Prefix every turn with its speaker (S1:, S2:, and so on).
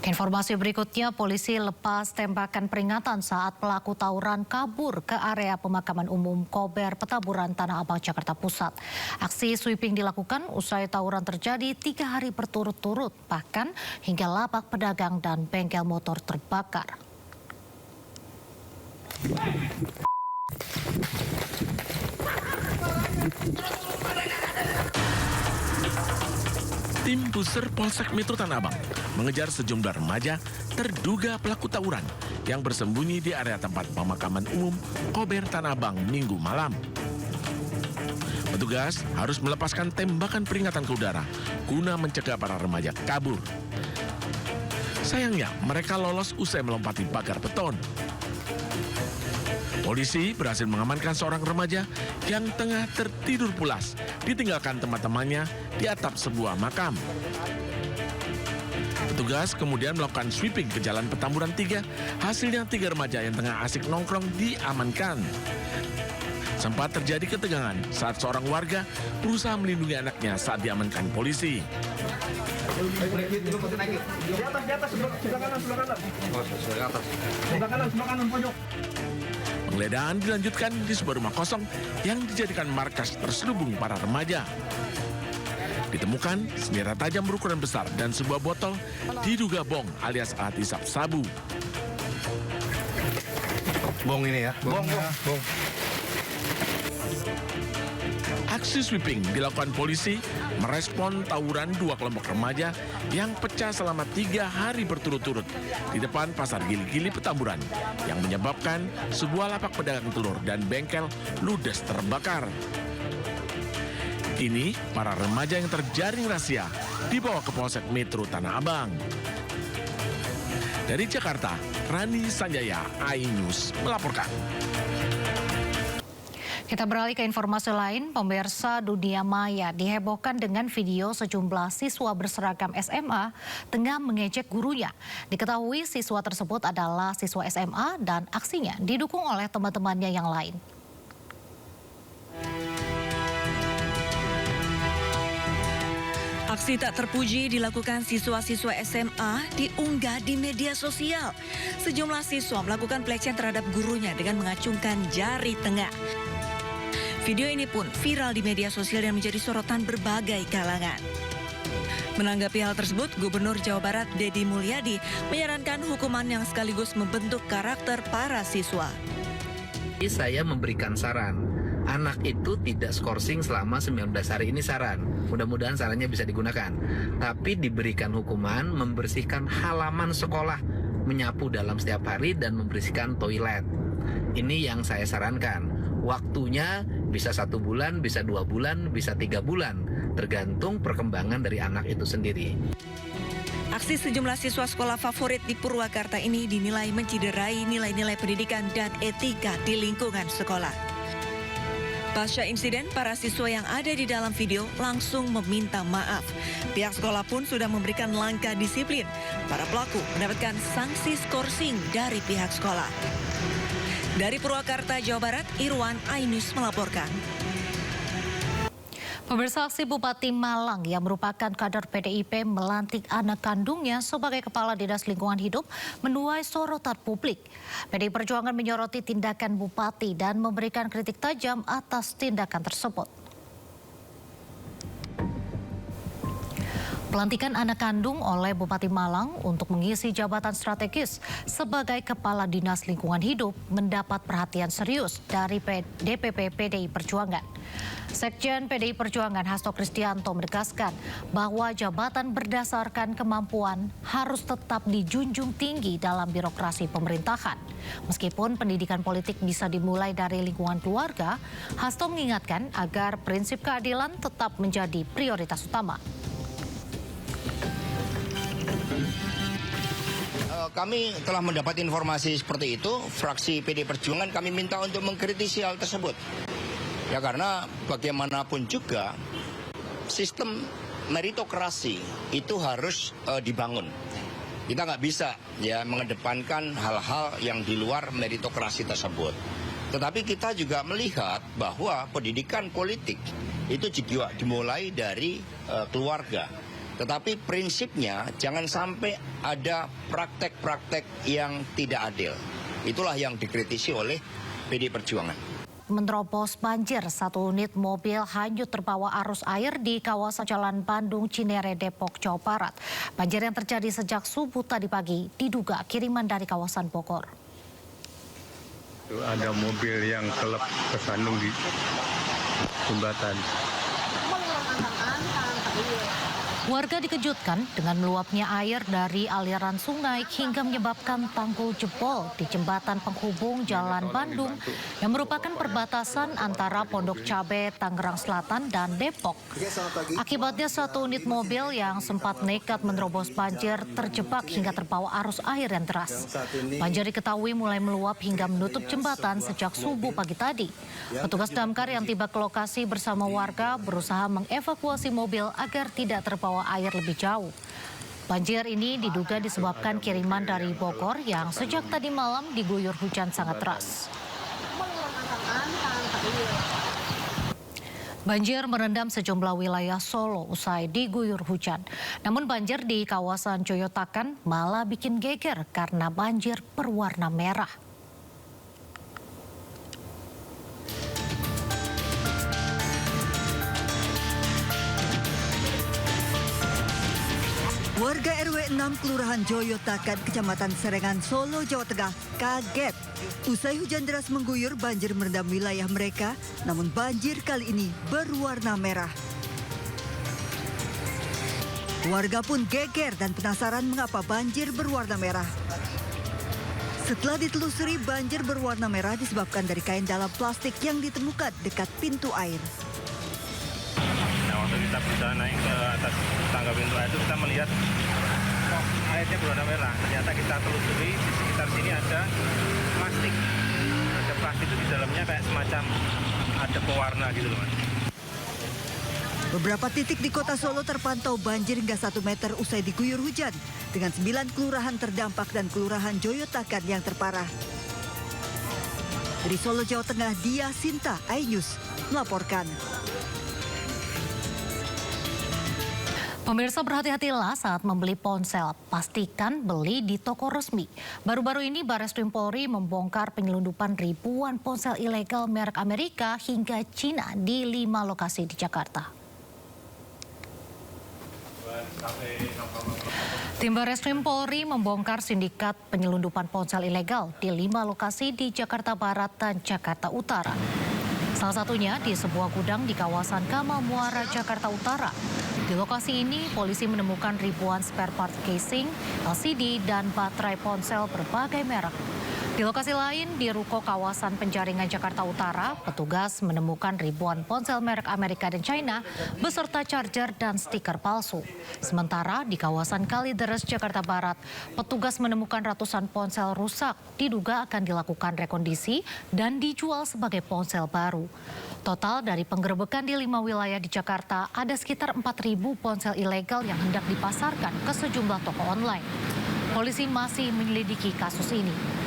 S1: Informasi berikutnya, polisi lepas tembakan peringatan saat pelaku tawuran kabur ke area pemakaman umum Kober, Petamburan, Tanah Abang, Jakarta Pusat. Aksi sweeping dilakukan usai tawuran terjadi 3 hari berturut-turut, bahkan hingga lapak pedagang dan bengkel motor terbakar.
S2: Tim Puser Polsek Metro Tanah Abang mengejar sejumlah remaja terduga pelaku tawuran yang bersembunyi di area tempat pemakaman umum Kober, Tanah Abang Minggu malam. Petugas harus melepaskan tembakan peringatan ke udara guna mencegah para remaja kabur. Sayangnya mereka lolos usai melompati pagar beton. Polisi berhasil mengamankan seorang remaja yang tengah tertidur pulas ditinggalkan teman-temannya di atap sebuah makam. Petugas kemudian melakukan sweeping ke Jalan Petamburan 3, hasilnya 3 remaja yang tengah asik nongkrong diamankan. Sempat terjadi ketegangan saat seorang warga berusaha melindungi anaknya saat diamankan polisi. Penggeledahan dilanjutkan di sebuah rumah kosong yang dijadikan markas terselubung para remaja. Ditemukan senjata tajam berukuran besar dan sebuah botol diduga bong alias alat hisap sabu.
S3: Bong ini ya? Bong.
S2: Aksi sweeping dilakukan polisi merespon tawuran 2 kelompok remaja yang pecah selama 3 hari berturut-turut di depan Pasar Gili-Gili Petamburan yang menyebabkan sebuah lapak pedagang telur dan bengkel ludes terbakar. Kini para remaja yang terjaring razia dibawa ke Polsek Metro Tanah Abang. Dari Jakarta, Rani Sanjaya, iNews melaporkan.
S1: Kita beralih ke informasi lain, pemirsa, dunia maya dihebohkan dengan video sejumlah siswa berseragam SMA tengah mengejek gurunya. Diketahui siswa tersebut adalah siswa SMA dan aksinya didukung oleh teman-temannya yang lain.
S4: Aksi tak terpuji dilakukan siswa-siswa SMA diunggah di media sosial. Sejumlah siswa melakukan pelecehan terhadap gurunya dengan mengacungkan jari tengah. Video ini pun viral di media sosial dan menjadi sorotan berbagai kalangan. Menanggapi hal tersebut, Gubernur Jawa Barat Deddy Mulyadi menyarankan hukuman yang sekaligus membentuk karakter para siswa.
S5: Saya memberikan saran, anak itu tidak skorsing selama 19 hari ini saran. Mudah-mudahan sarannya bisa digunakan. Tapi diberikan hukuman membersihkan halaman sekolah, menyapu dalam setiap hari dan membersihkan toilet. Ini yang saya sarankan. Waktunya bisa 1 bulan, bisa 2 bulan, bisa 3 bulan. Tergantung perkembangan dari anak itu sendiri.
S4: Aksi sejumlah siswa sekolah favorit di Purwakarta ini dinilai menciderai nilai-nilai pendidikan dan etika di lingkungan sekolah. Pasca insiden, para siswa yang ada di dalam video langsung meminta maaf. Pihak sekolah pun sudah memberikan langkah disiplin. Para pelaku mendapatkan sanksi skorsing dari pihak sekolah. Dari Purwakarta, Jawa Barat, Irwan, iNews melaporkan.
S1: Pemirsa, aksi Bupati Malang yang merupakan kader PDIP melantik anak kandungnya sebagai Kepala Dinas Lingkungan Hidup menuai sorotan publik. PDI Perjuangan menyoroti tindakan Bupati dan memberikan kritik tajam atas tindakan tersebut. Pelantikan anak kandung oleh Bupati Malang untuk mengisi jabatan strategis sebagai Kepala Dinas Lingkungan Hidup mendapat perhatian serius dari DPP PDI Perjuangan. Sekjen PDI Perjuangan Hasto Kristianto menegaskan bahwa jabatan berdasarkan kemampuan harus tetap dijunjung tinggi dalam birokrasi pemerintahan. Meskipun pendidikan politik bisa dimulai dari lingkungan keluarga, Hasto mengingatkan agar prinsip keadilan tetap menjadi prioritas utama.
S6: Kami telah mendapat informasi seperti itu, fraksi PD Perjuangan kami minta untuk mengkritisi hal tersebut. Ya karena bagaimanapun juga sistem meritokrasi itu harus dibangun. Kita nggak bisa ya mengedepankan hal-hal yang di luar meritokrasi tersebut. Tetapi kita juga melihat bahwa pendidikan politik itu juga dimulai dari keluarga. Tetapi prinsipnya jangan sampai ada praktek-praktek yang tidak adil. Itulah yang dikritisi oleh PDI Perjuangan.
S1: Menerobos banjir, satu unit mobil hanyut terbawa arus air di kawasan Jalan Bandung Cinere, Depok, Jawa Barat. Banjir yang terjadi sejak subuh tadi pagi diduga kiriman dari kawasan Bogor.
S3: Ada mobil yang kelep kesandung di jembatan.
S1: Warga dikejutkan dengan meluapnya air dari aliran sungai hingga menyebabkan tanggul jebol di jembatan penghubung Jalan Bandung yang merupakan perbatasan antara Pondok Cabe, Tangerang Selatan dan Depok. Akibatnya satu unit mobil yang sempat nekat menerobos banjir terjebak hingga terbawa arus air yang deras. Banjir diketahui mulai meluap hingga menutup jembatan sejak subuh pagi tadi. Petugas damkar yang tiba ke lokasi bersama warga berusaha mengevakuasi mobil agar tidak terbawa air lebih jauh. Banjir ini diduga disebabkan kiriman dari Bogor yang sejak tadi malam diguyur hujan sangat deras. Banjir merendam sejumlah wilayah Solo usai diguyur hujan. Namun banjir di kawasan Joyotakan malah bikin geger karena banjir berwarna merah.
S7: Warga RW 6 Kelurahan Joyotakan, Kecamatan Serengan, Solo, Jawa Tengah kaget. Usai hujan deras mengguyur, banjir merendam wilayah mereka, namun banjir kali ini berwarna merah. Warga pun geger dan penasaran mengapa banjir berwarna merah. Setelah ditelusuri, banjir berwarna merah disebabkan dari kain dalam plastik yang ditemukan dekat pintu air.
S3: Nah, waktu kita berusaha naik ke atas tangga pintu air itu kita melihat airnya berwarna merah. Ternyata kita telusuri di sekitar sini ada plastik. Ada plastik itu di dalamnya kayak semacam ada pewarna gitu loh, Mas.
S7: Beberapa titik di kota Solo terpantau banjir hingga 1 meter usai diguyur hujan, dengan 9 kelurahan terdampak dan kelurahan Joyotakan yang terparah. Dari Solo, Jawa Tengah, Dia Sinta, iNews melaporkan.
S1: Pemirsa, berhati-hatilah saat membeli ponsel. Pastikan beli di toko resmi. Baru-baru ini Bareskrim Polri membongkar penyelundupan ribuan ponsel ilegal merek Amerika hingga Cina di 5 lokasi di Jakarta. Tim Bareskrim Polri membongkar sindikat penyelundupan ponsel ilegal di 5 lokasi di Jakarta Barat dan Jakarta Utara. Salah satunya di sebuah gudang di kawasan Kamal Muara, Jakarta Utara. Di lokasi ini, polisi menemukan ribuan spare part casing, LCD, dan baterai ponsel berbagai merek. Di lokasi lain, di ruko kawasan Penjaringan, Jakarta Utara, petugas menemukan ribuan ponsel merek Amerika dan China beserta charger dan stiker palsu. Sementara di kawasan Kalideres, Jakarta Barat, petugas menemukan ratusan ponsel rusak, diduga akan dilakukan rekondisi dan dijual sebagai ponsel baru. Total dari penggerebekan di 5 wilayah di Jakarta, ada sekitar 4.000 ponsel ilegal yang hendak dipasarkan ke sejumlah toko online. Polisi masih menyelidiki kasus ini.